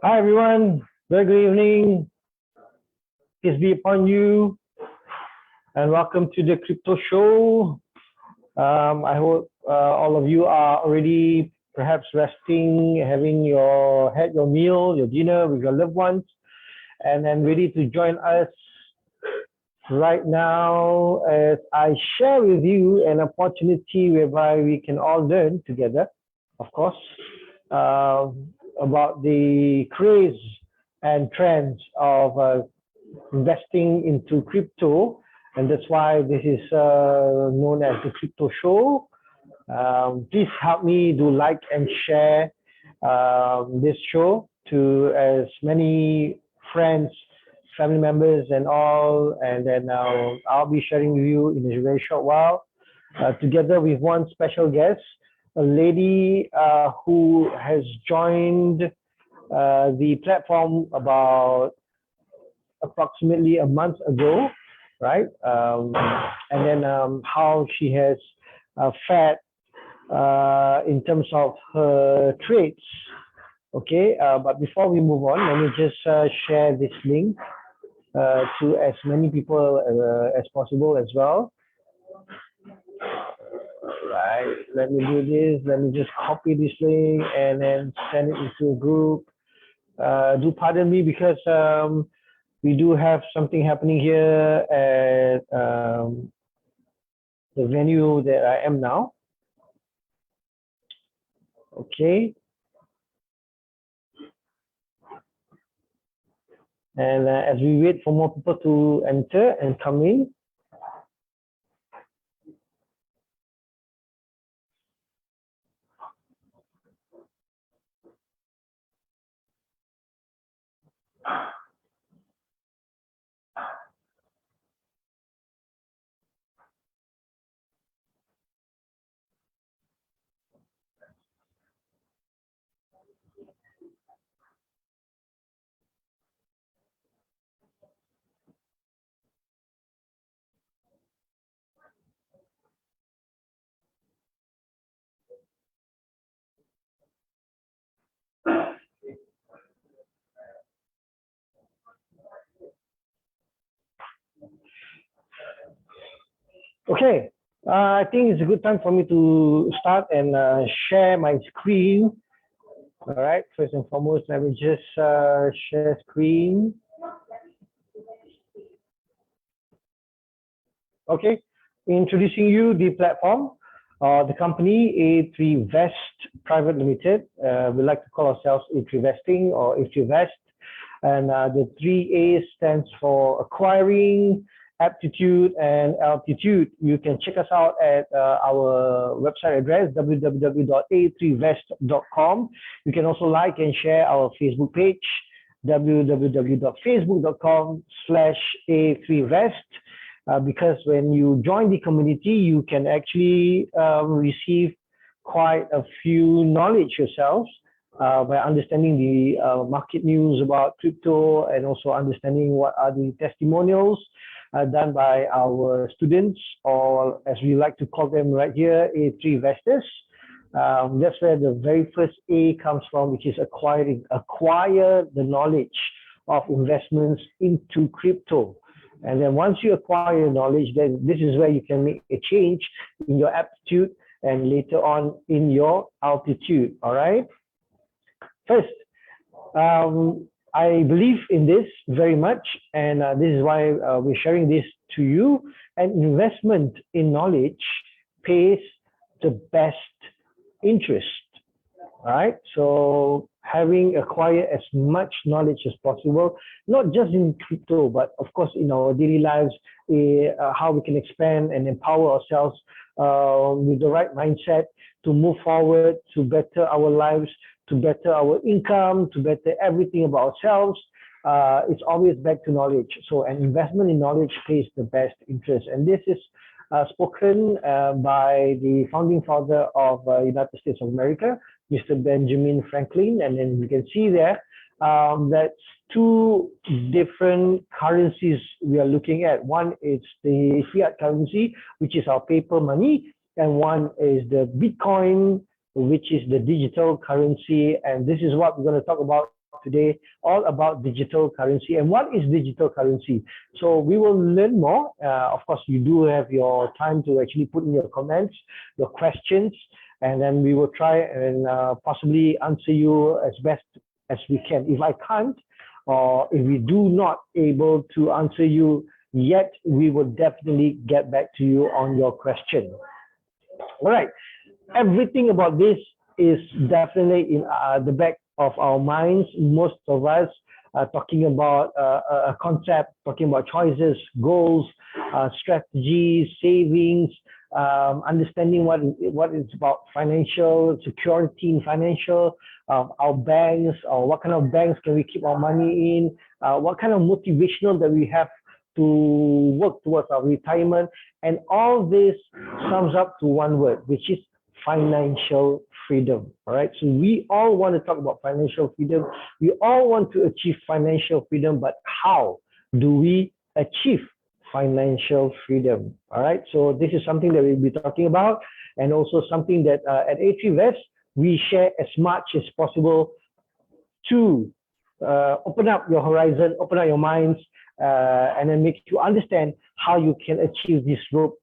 Hi everyone, very good evening. Peace be upon you, and welcome to the Crypto Show. I hope all of you are already perhaps resting, having had your meal, your dinner with your loved ones, and then ready to join us right now as I share with you an opportunity whereby we can all learn together, of course, about the craze and trends of investing into crypto, and that's why this is known as the Crypto Show. Please help me do like and share this show to as many friends, family members, and all, and then I'll be sharing with you in a very short while, together with one special guest, a lady who has joined the platform about approximately a month ago, right? And then how she has fared in terms of her trades. Okay, but before we move on, let me just share this link to as many people as possible as well. Right, let me do this. Let me just copy this link and then send it into a group. Do pardon me because we do have something happening here at the venue that I am now. Okay. And as we wait for more people to enter and come in, okay, I think it's a good time for me to start and share my screen. All right, first and foremost, let me just share screen. Okay, introducing you the platform, the company A3Vest Pte Ltd. We like to call ourselves A3Vesting or A3Vest, and the 3A stands for acquiring, aptitude, and altitude. You can check us out at our website address, www.a3vest.com. You can also like and share our Facebook page, www.facebook.com/A3Vest. Because when you join the community, you can actually receive quite a few knowledge yourselves by understanding the market news about crypto, and also understanding what are the testimonials done by our students, or as we like to call them right here, A3Vesters. That's where the very first A comes from, which is acquire the knowledge of investments into crypto. And then once you acquire knowledge, then this is where you can make a change in your aptitude and later on in your altitude. All right. First, I believe in this very much, and this is why we're sharing this to you. An investment in knowledge pays the best interest. All right. So having acquired as much knowledge as possible, not just in crypto, but of course in our daily lives, how we can expand and empower ourselves with the right mindset to move forward, to better our lives, to better our income, to better everything about ourselves. It's always back to knowledge. So an investment in knowledge pays the best interest. And this is spoken by the founding father of United States of America, Mr. Benjamin Franklin. And then you can see there that's two different currencies we are looking at. One is the fiat currency, which is our paper money, and one is the Bitcoin which is the digital currency. And this is what we're going to talk about today, all about digital currency. And what is digital currency? So we will learn more. Of course, you do have your time to actually put in your comments, your questions, and then we will try and possibly answer you as best as we can. If I can't, or if we do not able to answer you yet, we will definitely get back to you on your question. All right. Everything about this is definitely in the back of our minds. Most of us are talking about a concept, talking about choices, goals, strategies, savings, understanding what is about financial security in financial, our banks, or what kind of banks can we keep our money in, what kind of motivational that we have to work towards our retirement. And all this sums up to one word, which is financial freedom. All right. So we all want to talk about financial freedom. We all want to achieve financial freedom, but how do we achieve financial freedom? All right. So this is something that we'll be talking about, and also something that at A3Vest we share as much as possible to open up your horizon, open up your minds, and then make you understand how you can achieve this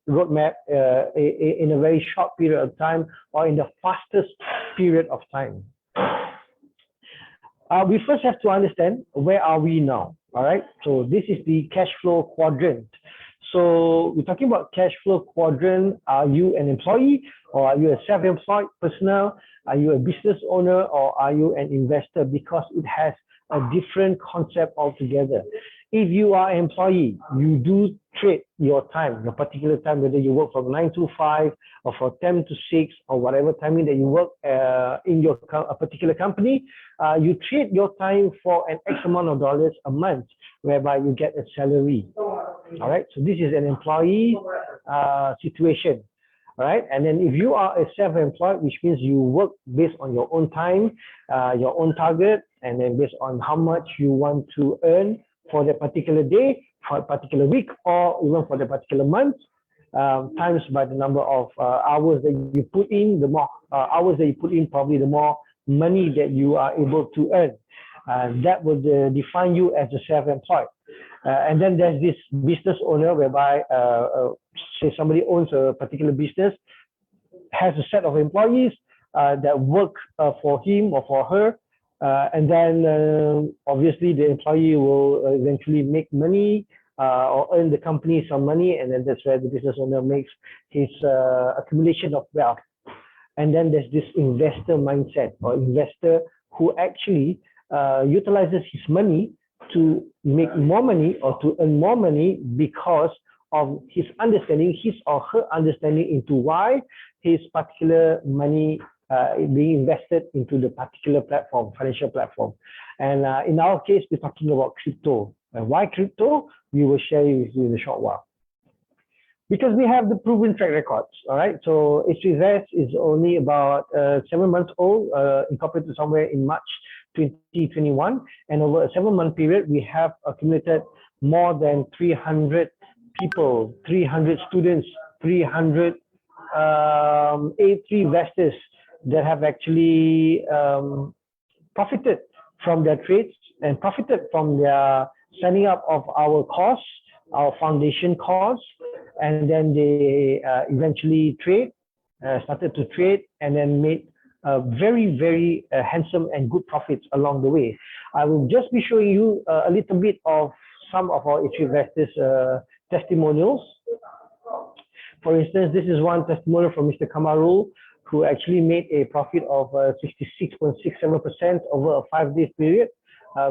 roadmap in a very short period of time, or in the fastest period of time. We first have to understand, where are we now? All right, so this is the cash flow quadrant. So we're talking about cash flow quadrant. Are you an employee, or are you a self-employed personnel? Are you a business owner, or are you an investor? Because it has a different concept altogether. If you are an employee, you do trade your time, your particular time, whether you work from 9 to 5 or from 10 to 6 or whatever timing that you work in your particular company, you trade your time for an X amount of dollars a month, whereby you get a salary. All right, so this is an employee situation. All right, and then if you are a self-employed, which means you work based on your own time, your own target, and then based on how much you want to earn for that particular day, for a particular week, or even for the particular month, times by the number of hours that you put in. The more hours that you put in, probably the more money that you are able to earn. That would define you as a self-employed. And then there's this business owner, whereby say somebody owns a particular business, has a set of employees that work for him or for her, and then obviously the employee will eventually make money or earn the company some money, and then that's where the business owner makes his accumulation of wealth. And then there's this investor mindset, or investor who actually utilizes his money to make more money or to earn more money because of his understanding, his or her understanding into why his particular money being invested into the particular platform, financial platform. And in our case, we're talking about crypto. And why crypto? We will share with you in a short while. Because we have the proven track records, all right? So A3Vest is only about 7 months old, incorporated somewhere in March 2021. And over a 7-month period, we have accumulated more than 300 people, 300 students, 300 A3Vesters that have actually profited from their trades and profited from their signing up of our course, our foundation course, and then they eventually started to trade, and then made very, very handsome and good profits along the way. I will just be showing you a little bit of some of our A3Vesters testimonials. For instance, this is one testimonial from Mr. Kamarul, who actually made a profit of 66.67% over a 5-day period,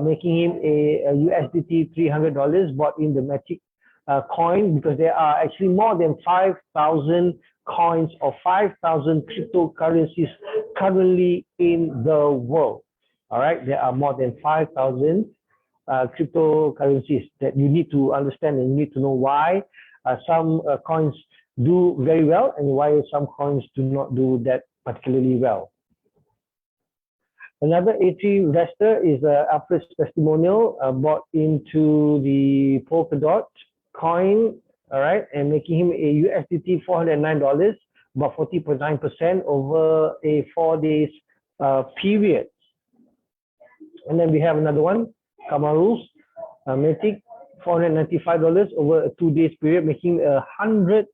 making him a USDT $300, bought in the Matic coin, because there are actually more than 5,000 coins or 5,000 cryptocurrencies currently in the world. All right, there are more than 5,000 cryptocurrencies that you need to understand, and you need to know why some coins do very well and why some coins do not do that particularly well. Another A3Vester is Alfred's testimonial, bought into the Polkadot coin, all right, and making him a USDT $409, about 40.9% over a 4 days period. And then we have another one, Kamarul's Matic, $495 over a 2 days period, making 100%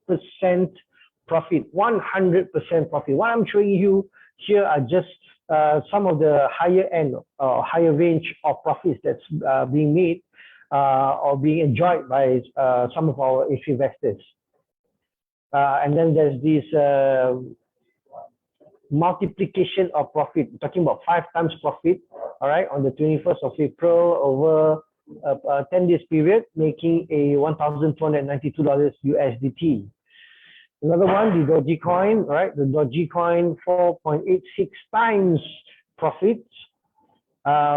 profit, 100% profit. What I'm showing you here are just some of the higher end or higher range of profits that's being made or being enjoyed by some of our A3 investors. And then there's this multiplication of profit. We're talking about 5 times profit, all right, on the 21st of April over a 10 days period, making a $1,292 USDT. Another one, the Dogecoin, right? The Dogecoin 4.86 times profits,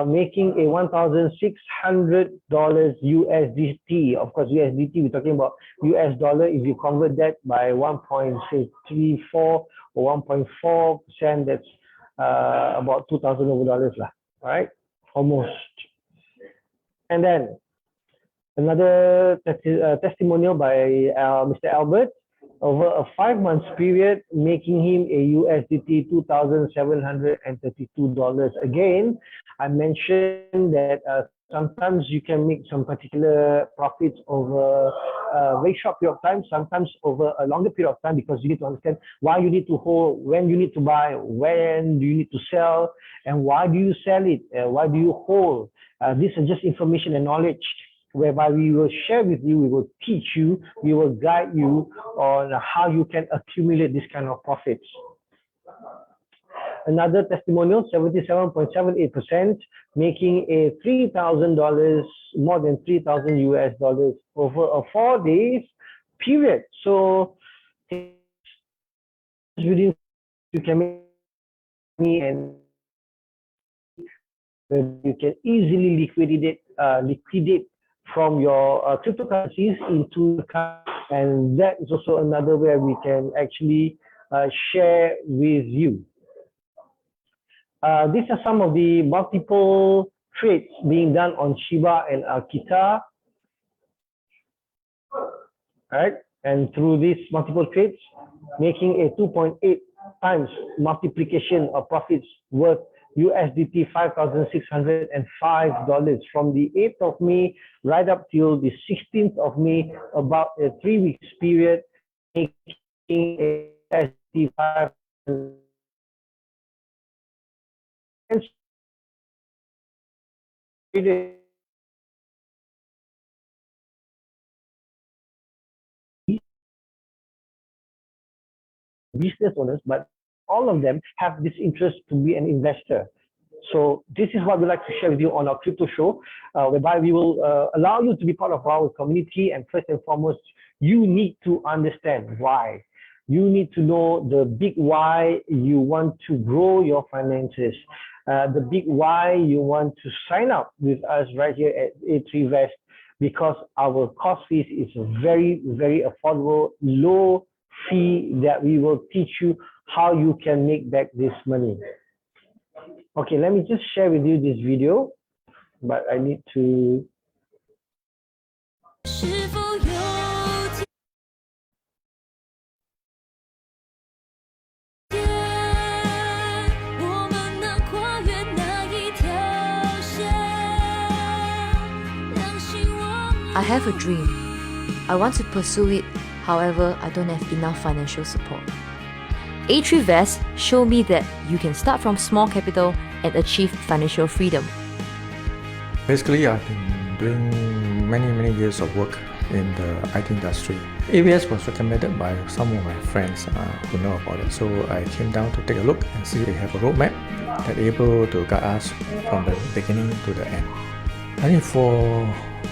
making a $1,600 USDT. Of course, USDT, we're talking about US dollar. If you convert that by 1.34 or 1.4%, that's about $2,000 over, right? Almost. And then another testimonial by Mr. Albert over a 5 months period, making him a USDT $2,732. Again, I mentioned that sometimes you can make some particular profits over a very short period of time, sometimes over a longer period of time, because you need to understand why you need to hold, when you need to buy, when do you need to sell, and why do you sell it, why do you hold. These are just information and knowledge whereby we will share with you, we will teach you, we will guide you on how you can accumulate this kind of profits. Another testimonial, 77.78%, making a $3,000, more than 3,000 US dollars over a 4 days period. So you can make money and you can easily liquidate from your cryptocurrencies into account, and that is also another way we can actually share with you. These are some of the multiple trades being done on Shiba and Akita. Right? And through these multiple trades, making a 2.8 times multiplication of profits worth USDT $5,605 from the 8th of May right up till the 16th of May, about a 3 weeks period, making a USDT $5,000. Business owners, but all of them have this interest to be an investor. So this is what we like to share with you on our crypto show, whereby we will allow you to be part of our community. And first and foremost, you need to understand why. You need to know the big why you want to grow your finances, the big why you want to sign up with us right here at A3Vest, because our cost fees is very, very affordable, low fee that we will teach you how you can make back this money. Okay, let me just share with you this video, but I need to. I have a dream. I want to pursue it, however, I don't have enough financial support. A3Vest showed me that you can start from small capital and achieve financial freedom. Basically, I've been doing many years of work in the IT industry. A3Vest was recommended by some of my friends who know about it. So I came down to take a look and see they have a roadmap that able to guide us from the beginning to the end. I think for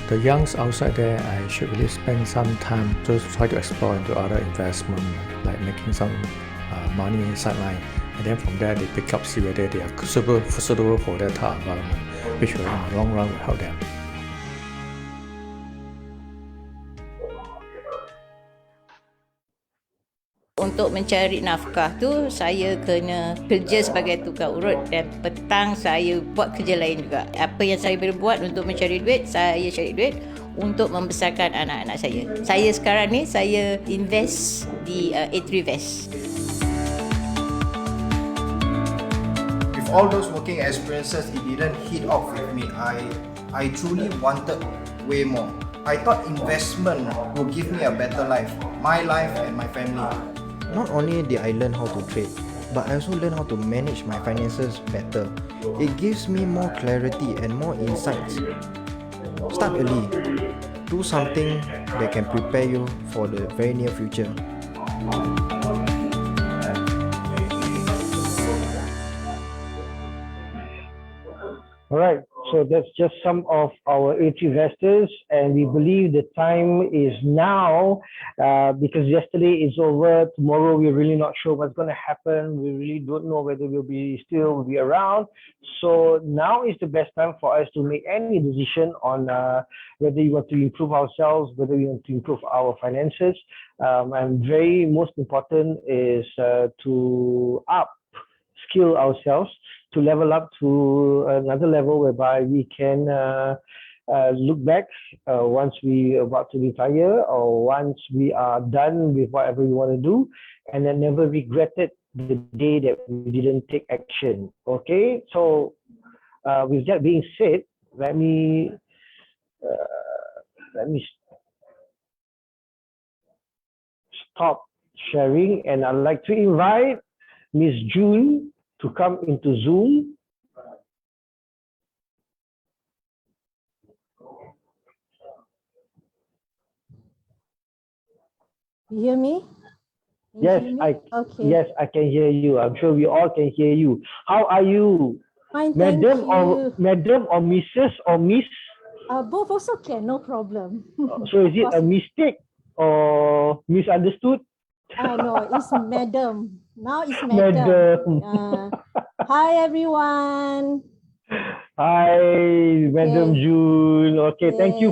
the youngs outside there, I should really spend some time to try to explore into other investment, like making some money sideline, and then from there they pick up, see whether they are suitable for their target environment, which will in the long run will help them. Untuk mencari nafkah tu, saya kena kerja sebagai tukang urut dan petang saya buat kerja lain juga. Apa yang saya boleh buat untuk mencari duit, saya cari duit untuk membesarkan anak-anak saya. Saya sekarang ni, saya invest di A3Vest. all those working experiences, it didn't hit off with me. I truly wanted way more. I thought investment would give me a better life, my life and my family. Not only did I learn how to trade, but I also learned how to manage my finances better. It gives me more clarity and more insights. Start early. Do something that can prepare you for the very near future. All right, so that's just some of our A3Vesters, and we believe the time is now because yesterday is over. Tomorrow we're really not sure what's going to happen. We really don't know whether we'll be around. So now is the best time for us to make any decision on whether you want to improve ourselves, whether we want to improve our finances. And very most important is to skill ourselves, to level up to another level whereby we can look back once we are about to retire or once we are done with whatever we want to do, and then never regretted the day that we didn't take action. Okay, so with that being said, let me stop sharing, and I'd like to invite Miss June to come into Zoom. You hear me? Yes, Okay. yes, I can hear you. I'm sure we all can hear you. How are you? Fine, thank Madam you. or Mrs. or Miss? Both also can, no problem. So is it a mistake or misunderstood? No, it's madam. Now it's madam. Madam. Hi, everyone. Hi, Madam June. Okay, thank you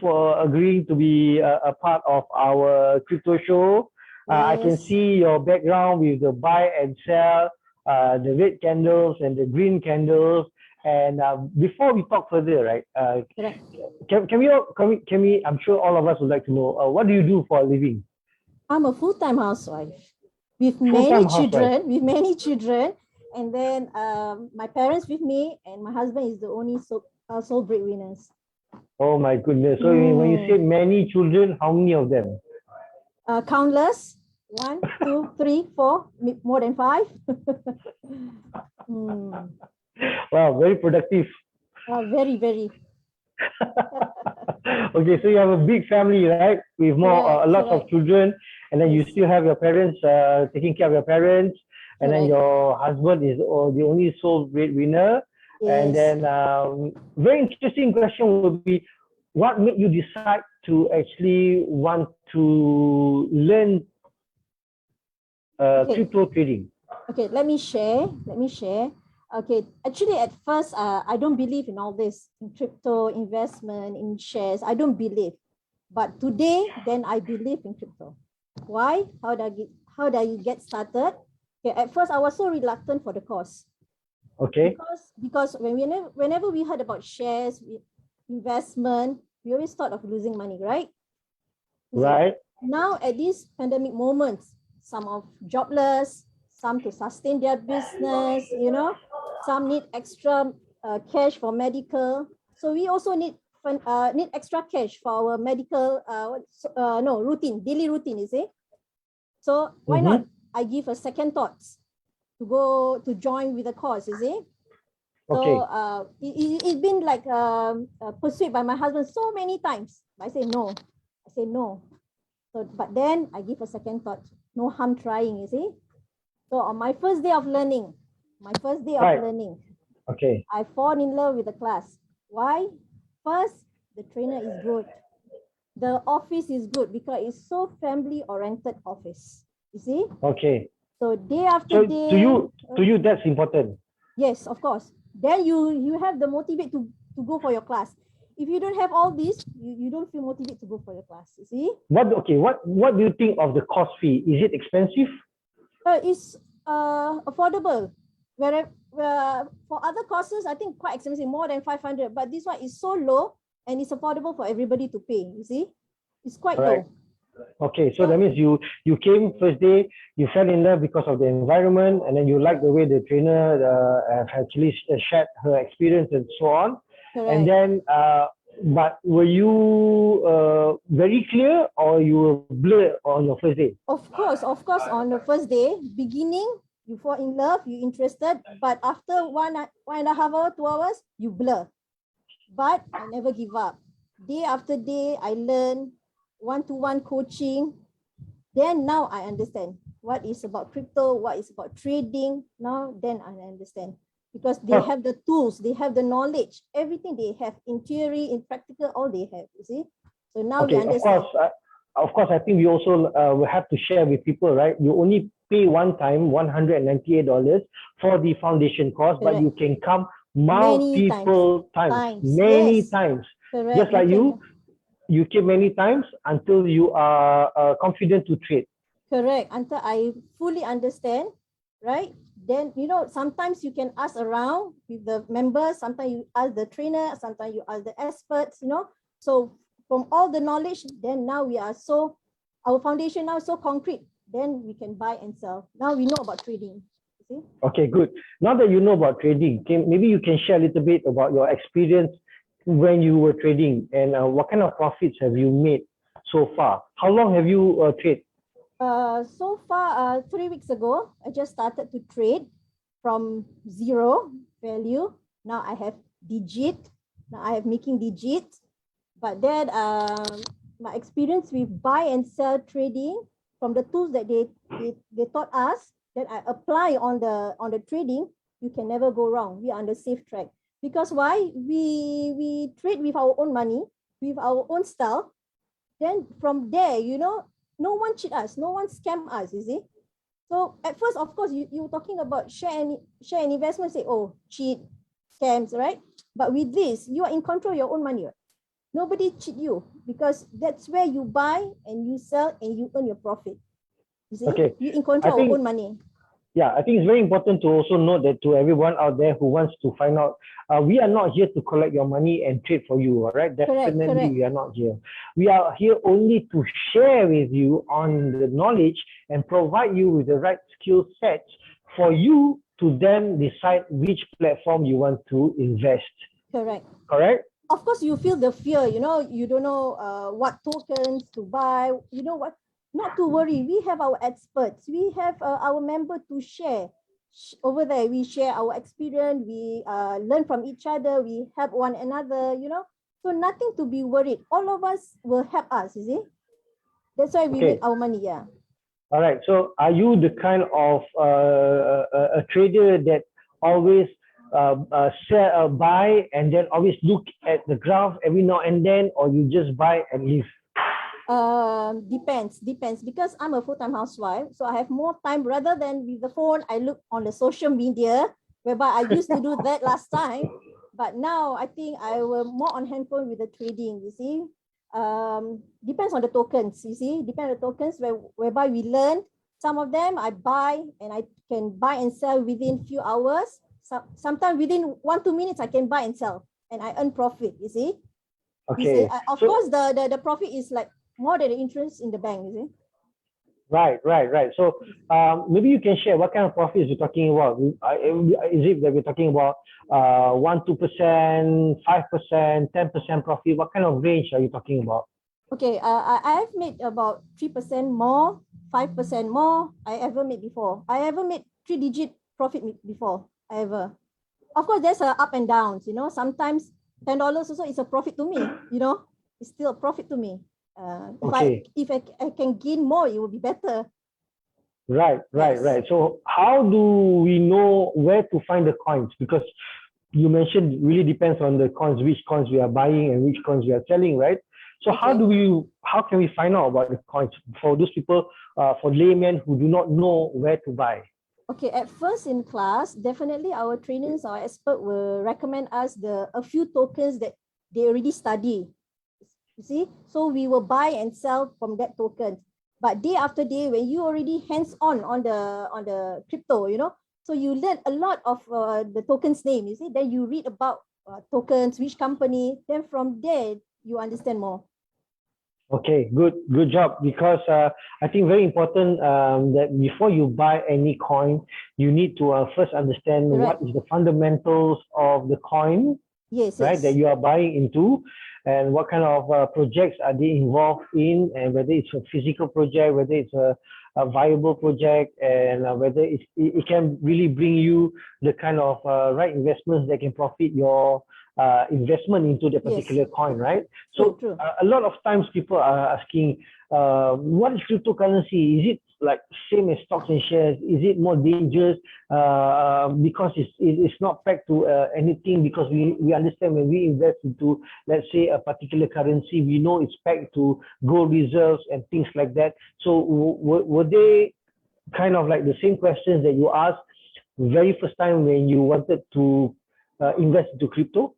for agreeing to be a part of our crypto show. I can Yes. see your background with the buy and sell, the red candles and the green candles. And before we talk further, right? Correct. Can we? I'm sure all of us would like to know what do you do for a living? I'm a full-time housewife with Full-time many children. housewife. And then my parents with me, and my husband is the only sole breadwinners. Oh my goodness! So when you say many children, how many of them? Countless. 1, 2, 3, 4, more than 5. Wow, very productive. Very, very. Okay, so you have a big family, right? With a lot of children, and then you still have your parents taking care of your parents, and then your husband is the only sole breadwinner. And then very interesting question would be, what made you decide to actually want to learn crypto trading? Okay, let me share. Okay, actually at first, I don't believe in all this, in crypto, investment, in shares. I don't believe. But today, then I believe in crypto. Why? How do I get started? Okay, at first I was so reluctant for the course. Okay. Because whenever we heard about shares, investment, we always thought of losing money, right? Right. Now at these pandemic moments, some are jobless, some to sustain their business, some need extra cash for medical. So we also need extra cash for our medical daily routine, you see. So why not? I give a second thoughts to join with the course, you see. So it's been like pursued by my husband so many times. I say no. So, but then I give a second thought. No harm trying, you see. So on my first day of learning, I fall in love with the class. Why? First, the trainer is good. The office is good because it's so family-oriented office. You see? Okay. So day after day. To you, that's important. Yes, of course. Then you have the motivate to go for your class. If you don't have all this, you don't feel motivated to go for your class. You see? What do you think of the course fee? Is it expensive? It's affordable. Whereas for other courses, I think quite expensive, more than 500. But this one is so low and it's affordable for everybody to pay. You see, it's quite low. Okay, so that means you came first day, you fell in love because of the environment, and then you like the way the trainer have actually shared her experience and so on. And Correct. then, but were you very clear or you were blurred on your first day? Of course, on the first day, beginning, you fall in love, you interested, but after 1.5 hour, 2 hours, you blur. But I never give up. Day after day, I learn one-to-one coaching. Then now I understand what is about crypto, what is about trading. Now, then I understand. Because they have the tools, they have the knowledge, everything they have in theory, in practical, all they have, you see. So now we Okay, understand. of course, I think we also will have to share with people, right? You only pay one time, $198 for the foundation course, but you can come Many multiple times, many yes, times. correct. Just like you came many times until you are confident to trade. Correct. Until I fully understand, right? Then, sometimes you can ask around with the members, sometimes you ask the trainer, sometimes you ask the experts. So from all the knowledge, then now our foundation now is so concrete, then we can buy and sell. Now we know about trading. See? Okay, good. Now that you know about trading, maybe you can share a little bit about your experience when you were trading and what kind of profits have you made so far? How long have you traded? So far, 3 weeks ago, I just started to trade from zero value. Now I have digit. Now I have making digit. But then my experience with buy and sell trading from the tools that they taught us, that I apply on the trading, you can never go wrong. We are on the safe track. Because why? We trade with our own money, with our own style. Then from there, no one cheat us, no one scam us, you see. So at first, of course, you talking about share and investment, say, oh, cheat, scams, right? But with this, you are in control of your own money. Right? Nobody cheat you, because that's where you buy and you sell and you earn your profit. You see, Okay. you in control of your own money. Yeah, I think it's very important to also note that to everyone out there who wants to find out, we are not here to collect your money and trade for you, all right? Definitely, correct. We are not here. We are here only to share with you on the knowledge and provide you with the right skill sets for you to then decide which platform you want to invest. Correct. Correct? Of course, you feel the fear, you don't know what tokens to buy, what. Not to worry, we have our experts, we have our member to share. Over there, we share our experience, we learn from each other, we help one another, so nothing to be worried. All of us will help us, you see. That's why we make our money, yeah. All right, so are you the kind of a trader that always sell, buy and then always look at the graph every now and then, or you just buy and leave? Depends because I'm a full-time housewife, so I have more time. Rather than with the phone, I look on the social media, whereby I used to do that last time, but now I think I will more on handphone with the trading, you see. Depends on the tokens, you see, depends on the tokens whereby we learn. Some of them I buy and I can buy and sell within few hours. Sometimes within 1-2 minutes I can buy and sell and I earn profit, you see. Okay. Of course, the profit is like more than the interest in the bank, you see. Right. So maybe you can share what kind of profits you're talking about. Is it that we're talking about 1-2%, 5%, 10% profit? What kind of range are you talking about? Okay, I've made about 3% more, 5% more I ever made before. I ever made 3-digit profit before, Of course, there's a up and downs, sometimes $10 also is a profit to me, it's still a profit to me. If I can gain more, it will be better. Right. So how do we know where to find the coins? Because you mentioned it really depends on the coins, which coins we are buying and which coins we are selling, right? So how can we find out about the coins for those people, for laymen who do not know where to buy? Okay, at first in class, definitely our trainers, our expert will recommend us a few tokens that they already study. You see, so we will buy and sell from that token. But day after day, when you already hands-on on the crypto, so you learn a lot of the tokens name. You see, then you read about tokens, which company. Then from there you understand more. Okay, good job. Because I think very important that before you buy any coin, you need to first understand what Correct. is the fundamentals of the coin, Yes, right, that yes. you are buying into, and what kind of projects are they involved in, and whether it's a physical project, whether it's a viable project, and whether it can really bring you the kind of right investments that can profit your investment into the Yes. particular coin, right? True, So true. a lot of times people are asking, what is cryptocurrency? Is it like same as stocks and shares? Is it more dangerous because it's not pegged to anything? Because we understand when we invest into, let's say, a particular currency, we know it's pegged to gold reserves and things like that. So were they kind of like the same questions that you asked very first time when you wanted to invest into crypto?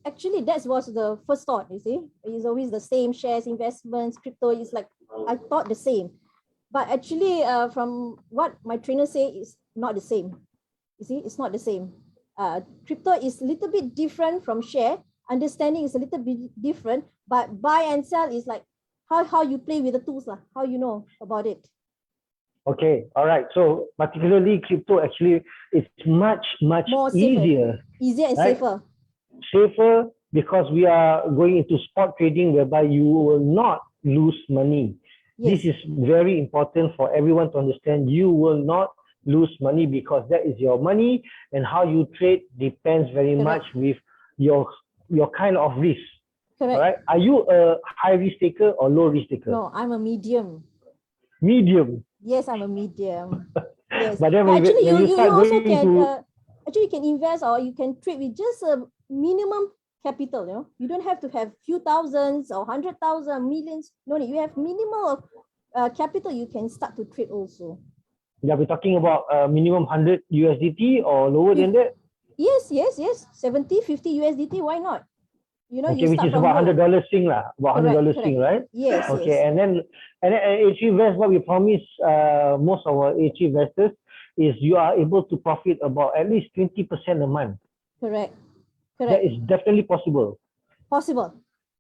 Actually, that was the first thought, you see. It's always the same shares, investments, crypto is like, I thought the same. But actually, from what my trainer say, is not the same. You see, it's not the same. Crypto is a little bit different from share. Understanding is a little bit different, but buy and sell is like how you play with the tools, how you know about it. Okay, all right. So particularly crypto, actually, it's much More safer, easier and right? safer. Safer, because we are going into spot trading whereby you will not lose money. Yes, This is very important for everyone to understand. You will not lose money because that is your money, and how you trade depends very much correct, with your kind of risk. All correct. right. Are you a high risk taker or low risk taker? No, I'm a medium. Medium. Yes, I'm a medium. Yes, But then but actually, when you you start also going can to actually you can invest or you can trade with just a minimum capital. You don't have to have few thousands or 100,000, millions. No need. You have minimal capital. You can start to trade also. yeah, we're talking about minimum 100 USDT or lower than that? Yes, 70, 50 USDT. Why not? You Okay, which start is from about low. $100 Sing lah, about $100 Sing, right? Yes, Okay, yes. and then at A3Vest, what we promise most of our A3 investors is you are able to profit about at least 20% a month. Correct. That is definitely possible. Possible.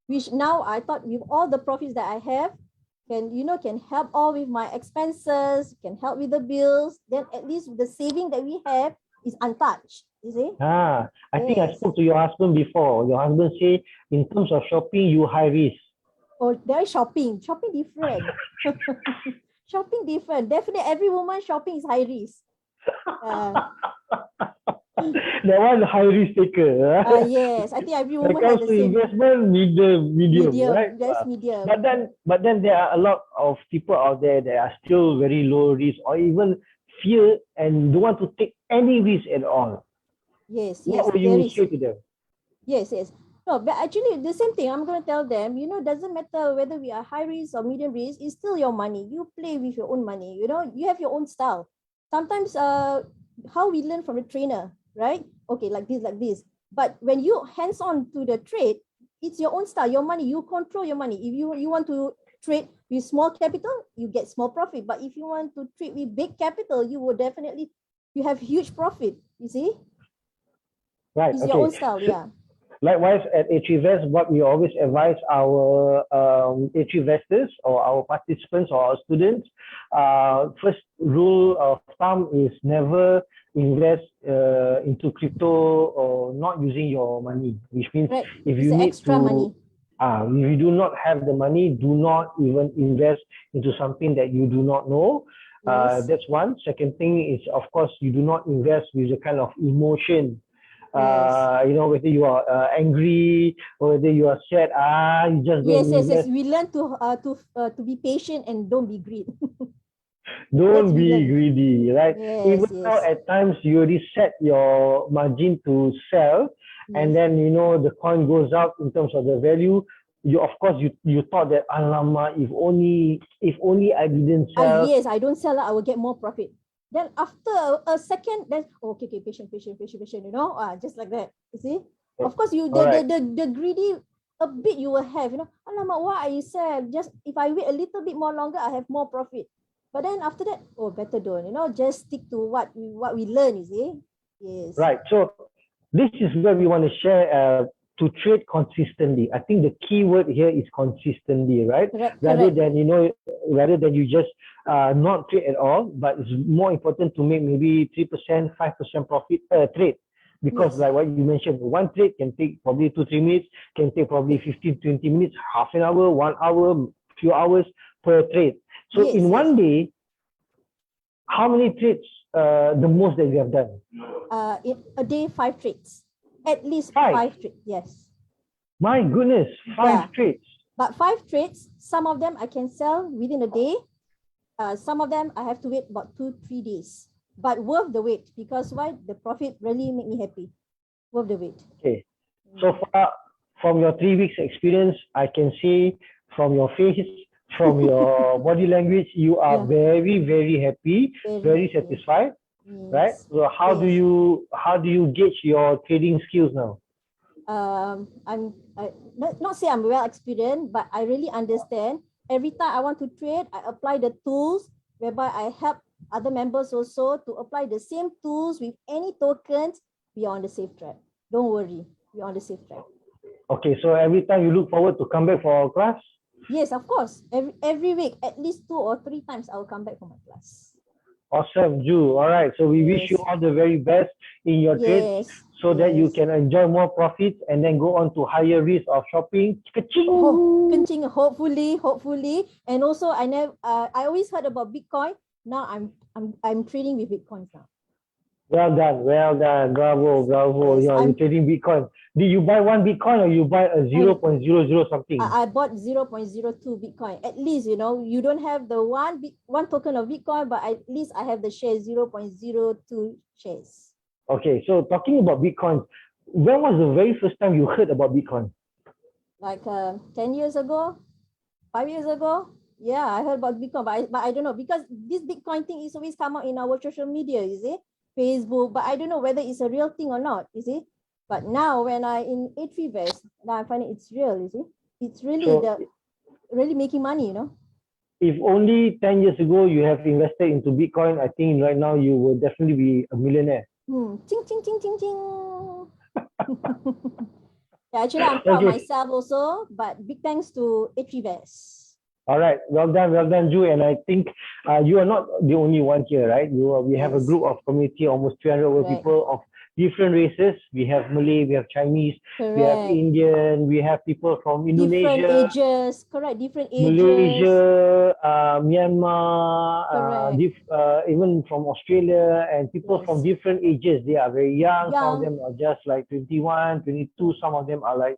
Which now I thought with all the profits that I have, can help all with my expenses, can help with the bills. Then at least the saving that we have is untouched. You see? I think I Yes. spoke to your husband before. Your husband say in terms of shopping, you high risk. Oh, there is shopping. Shopping different. Shopping different. Definitely every woman shopping is high risk. That one high risk taker. Yes, I think every When it woman has comes the to same investment, medium, right? That's medium. But then there are a lot of people out there that are still very low risk or even fear and don't want to take any risk at all. Yes, What will there you is. say to them? Yes. No, but actually the same thing. I'm going to tell them, doesn't matter whether we are high risk or medium risk, it's still your money. You play with your own money. You have your own style. Sometimes how we learn from the trainer, right? Okay, like this. But when you hands on to the trade, it's your own style, your money. You control your money. If you want to trade with small capital, you get small profit. But if you want to trade with big capital, you have huge profit. You see? Right. It's Okay. your own style, yeah. Likewise, at A3Vest, what we always advise our A3Vesters or our participants or our students, first rule of thumb is never invest into crypto or not using your money, which means Right. if It's you need extra to, money. if you do not have the money, do not even invest into something that you do not know. Yes. That's one. Second thing is, of course, you do not invest with the kind of emotion. Whether you are angry or whether you are sad, you just go and Yes. invest. We learn to be patient and don't be greedy. Don't be learn. greedy, right? Yes, Even though at times you already set your margin to sell, and then the coin goes up in terms of the value. You thought that alamak, if only I didn't sell. Yes, I don't sell, I will get more profit. Then after a second, then okay, patient, just like that. You see? Of course, the greedy a bit you will have, alamak, why I sell? Just if I wait a little bit more longer, I have more profit. But then after that, better don't, just stick to what we learn, you see? Yes. Right. So this is where we want to share to trade consistently. I think the key word here is consistently, right? Correct, Rather correct. than, you know, rather than you just not trade at all, but it's more important to make maybe 3%, 5% profit per trade. Because Yes. like what you mentioned, one trade can take probably 2-3 minutes, can take probably 15-20 minutes, half an hour, 1 hour, few hours per trade. So Yes, in yes. one day, how many trades the most that you have done? In a day, 5 trades. At least Five. 5 trades, yes. My goodness, Yeah. 5 trades. But 5 trades, some of them I can sell within a day. Some of them I have to wait about 2-3 days. But worth the wait, because why? The profit really make me happy. Worth the wait. Okay. So far, from your 3 weeks experience, I can see from your face, from your body language, you are Yeah. very, very happy, very happy. satisfied, right? Yes. So how do Yes. you gauge your trading skills now? Not say I'm well experienced, but I really understand. Every time I want to trade, I apply the tools whereby I help other members also to apply the same tools with any tokens. We are on the safe track. Don't worry, we are on the safe track. Okay, so every time you look forward to come back for our class? Yes, of course. Every week, at least 2 or 3 times, I will come back for my class. Awesome, Ju. All right, so we wish you Yes. all the very best in your trade, Yes. so that you yes. can enjoy more profits and then go on to higher risk of shopping. Ka-ching! Oh, kencing, hopefully. And also I always heard about Bitcoin. Now I'm trading with Bitcoin now. Well done, bravo. Yes, You're trading Bitcoin. Did you buy one Bitcoin or you buy a 0.00 something? I bought 0.02 Bitcoin. At least, you know, you don't have the one token of Bitcoin, but at least I have the share 0.02 shares. Okay, so talking about Bitcoin, when was the very first time you heard about Bitcoin? Like 10 years ago, 5 years ago. Yeah, I heard about Bitcoin, but I don't know, because this Bitcoin thing is always come out in our social media, you see, Facebook, but I don't know whether it's a real thing or not, you see. But now when I in A3Vest, now I find it's real, you see. It's really really making money, you know. If only 10 years ago you have invested into Bitcoin, I think right now you will definitely be a millionaire. Ching, ching, ching, ching, ching. Yeah, actually, I'm proud of myself also, but big thanks to A3Vest. All right, well done, Ju. And I think you are not the only one here, right? We have a group of community, almost 300 over people of different races. We have Malay, we have Chinese, we have Indian, we have people from Indonesia, different ages, correct? Different ages. Malaysia, Myanmar, even from Australia, and people from different ages. They are very young. Some of them are just like 21, 22. Some of them are like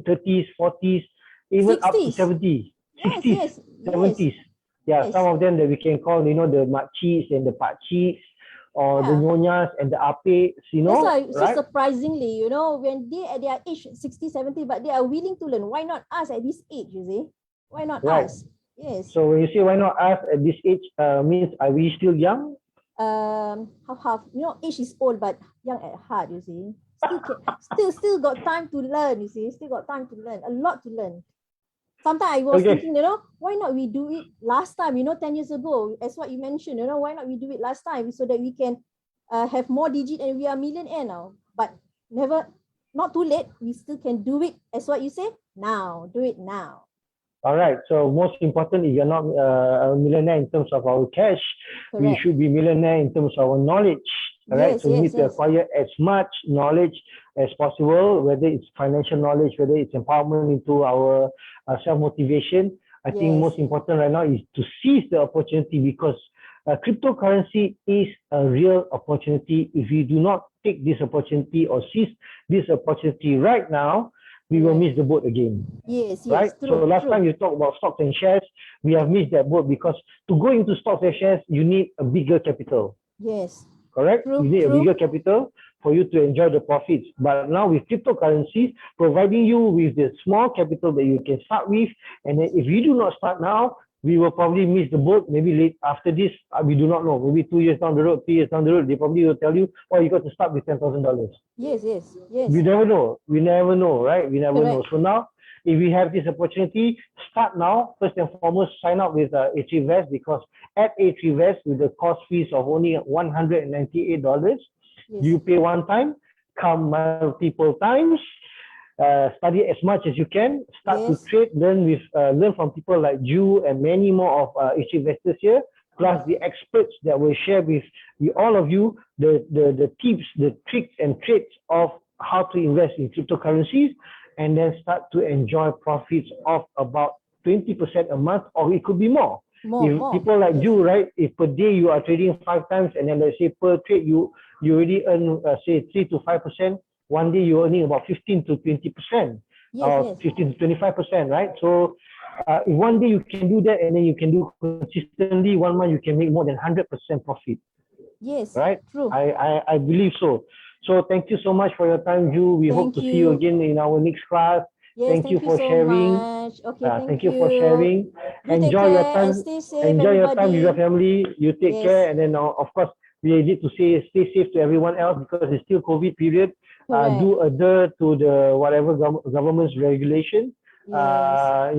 30s, 40s, even 60s. Up to 70s. 60s, 70s. Yeah, some of them that we can call, you know, the makciks and the pakciks, or the nyonyas and the apeks, you know. That's why, so surprisingly, you know, when they at their age 60, 70, but they are willing to learn. Why not us at this age, you see? Why not us? Yes. So when you say why not us at this age, means are we still young? Half. You know, age is old, but young at heart, you see. Still got time to learn, you see. Still got time to learn. A lot to learn. Sometimes I was thinking, you know, why not we do it last time, you know, 10 years ago, as what you mentioned, you know, why not we do it last time so that we can have more digit and we are millionaire now. But not too late. We still can do it, as what you say, now. Do it now. All right. So most important, if you're not a millionaire in terms of our cash, we should be millionaire in terms of our knowledge. All right. So we need to acquire as much knowledge as possible, whether it's financial knowledge, whether it's empowerment into our self-motivation. I think most important right now is to seize the opportunity, because cryptocurrency is a real opportunity. If you do not take this opportunity or seize this opportunity right now, we will miss the boat again. Yes, right? True, so last time you talked about stocks and shares, we have missed that boat, because to go into stocks and shares, you need a bigger capital. Yes. Correct? You need a bigger capital for you to enjoy the profits. But now with cryptocurrencies, providing you with the small capital that you can start with, and then if you do not start now, we will probably miss the boat. Maybe late after this, we do not know. Maybe 2 years down the road, 3 years down the road, they probably will tell you, oh, you got to start with $10,000. Yes. We never know. We never know, right? We never know. So now, if we have this opportunity, start now. First and foremost, sign up with A3Vest, because at A3Vest, with the cost fees of only $198, you pay one time, come multiple times, study as much as you can, start Yes. to trade, learn from people like you and many more of A3 investors here, plus the experts that will share with all of you the tips, the tricks and tricks of how to invest in cryptocurrencies, and then start to enjoy profits of about 20% a month, or it could be more. If people like you, right, if per day you are trading 5 times, and then let's say per trade you already earn say 3 to 5%, one day you're earning about 15 to 20%, or 15 to 25%, right? So if one day you can do that, and then you can do consistently, 1 month you can make more than 100% profit. Yes, right? true. I believe so. So thank you so much for your time, Ju. We hope to see you again in our next class. Yes, thank you for so sharing. much. Okay, Thank you for sharing. You take Enjoy your care time. and stay safe, Enjoy your time with your everybody. family. You take Yes. care, and then of course we need to say stay safe to everyone else, because it's still COVID period. Correct. Do adhere to the whatever government's regulation. Yes.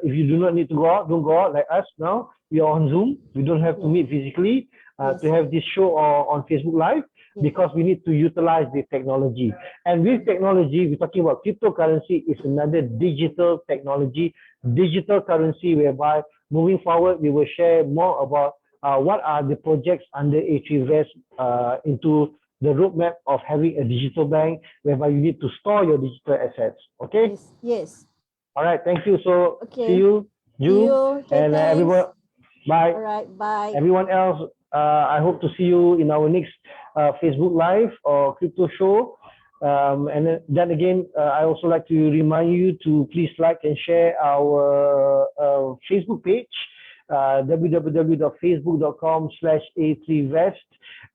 If you do not need to go out, don't go out. Like us now, we are on Zoom. We don't have to meet physically to have this show on Facebook Live, because we need to utilize the technology. And with technology, we're talking about cryptocurrency is another digital technology, digital currency, whereby moving forward, we will share more about what are the projects under A3Vest into the roadmap of having a digital bank, whereby you need to store your digital assets. Okay? Yes. Yes. All right. Thank you. So Okay. see you, See Ju, you. Okay, and thanks. everyone. Bye. All right. Bye. Everyone else, I hope to see you in our next Facebook Live or crypto show. And then again, I also like to remind you to please like and share our Facebook page, www.facebook.com/A3Vest.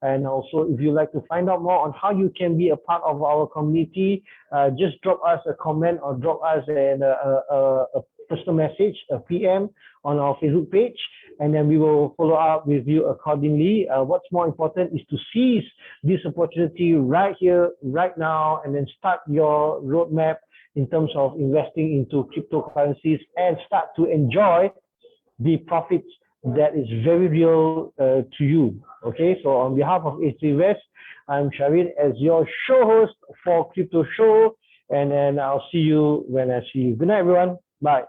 And also, if you'd like to find out more on how you can be a part of our community, just drop us a comment or drop us a personal message, a PM on our Facebook page, and then we will follow up with you accordingly. What's more important is to seize this opportunity right here, right now, and then start your roadmap in terms of investing into cryptocurrencies and start to enjoy the profits that is very real to you. Okay, so on behalf of A3Vest, I'm Sharin as your show host for Crypto Show, and then I'll see you when I see you. Good night, everyone. Bye.